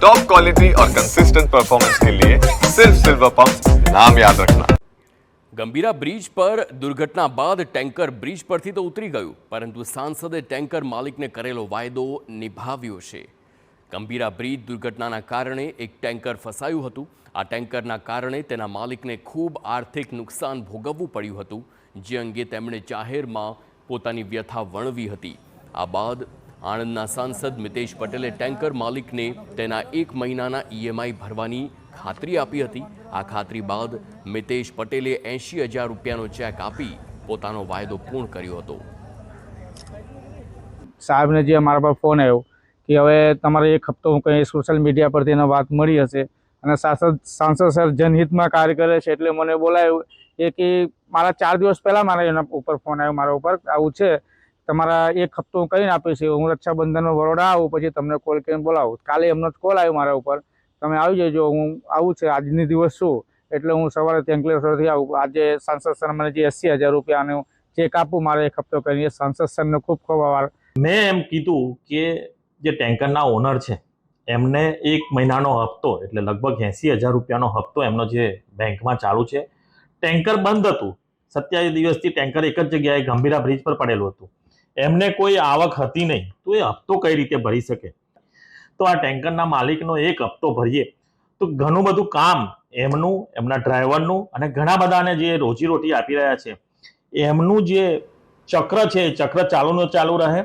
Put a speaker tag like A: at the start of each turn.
A: Top quality और consistent performance के लिए सिर्फ सिल्वर पंप नाम याद रखना।
B: ગંભીરા બ્રિજ પર દુર્ઘટના બાદ ટેન્કર બ્રિજ પરથી તો ઉતરી ગયું, પરંતુ સાંસદે ટેન્કર માલિકને કરેલો વાયદો નિભાવ્યો છે। ગંભીરા બ્રિજ દુર્ઘટનાના કારણે એક ટેન્કર ફસાયું હતું। આ ટેન્કરના કારણે તેના માલિકને ખૂબ આર્થિક નુકસાન ભોગવવું પડ્યું હતું, જે અંગે તેમણે જાહેરમાં પોતાની વ્યથા વર્ણવી હતી। આ બાદ આણંદના સાંસદ મિતેશ પટેલે ટેન્કર માલિકને તેના 1 મહિનાના EMI ભરવાની ખાતરી આપી હતી। આ ખાતરી બાદ મિતેશ પટેલે 80,000 રૂપિયાનો ચેક આપી પોતાનો વાયદો પૂર્ણ કર્યો હતો।
C: સાહેબને જે મારા પર ફોન આવ્યો કે હવે તમારે 1 હપ્તો હું કંઈ સોશિયલ મીડિયા પરથી એનો વાત મળી હશે અને સાંસદ સર જનહિતમાં કાર્ય કરે છે એટલે મને બોલાવ્યું કે મારા 4 દિવસ પહેલાં મારા એના ઉપર ફોન આવ્યો મારા ઉપર આવું છે, તમારા 1 હપ્તો હું કરીને આપીશ, હું રક્ષાબંધનમાં બરોડા આવું પછી તમને કોલ કરીને બોલાવું। કાલે એમનો જ કોલ આવ્યો મારા ઉપર, તમે આવી જજો, હું આવું છે આજની દિવસ છું એટલે હું સવારે અંકલેશ્વરથી આવું। આજે સાંસદ સર મને જે 80,000 રૂપિયાનો ચેક આપું મારે 1 હપ્તો કરીને, સાંસદ સરને ખૂબ ખૂબ આભાર।
D: મેં એમ કીધું કે જે ટેન્કરના ઓનર છે એમને 1 મહિનાનો હપ્તો એટલે લગભગ 80,000 રૂપિયાનો હપ્તો એમનો જે બેંકમાં ચાલુ છે। ટેન્કર બંધ હતું, 27 દિવસથી ટેન્કર એક જ જગ્યાએ ગંભીરા બ્રિજ પર પડેલું હતું, એમને કોઈ આવક હતી નહીં, તો એ હપ્તો કઈ રીતે ભરી શકે? તો આ ટેન્કરના માલિકનો 1 હપ્તો ભરીએ તો ઘણું બધું કામ એમનું, એમના ડ્રાઈવરનું અને ઘણા બધાને જે રોજીરોટી આપી રહ્યા છે એમનું જે ચક્ર છે એ ચક્ર ચાલુ રહે।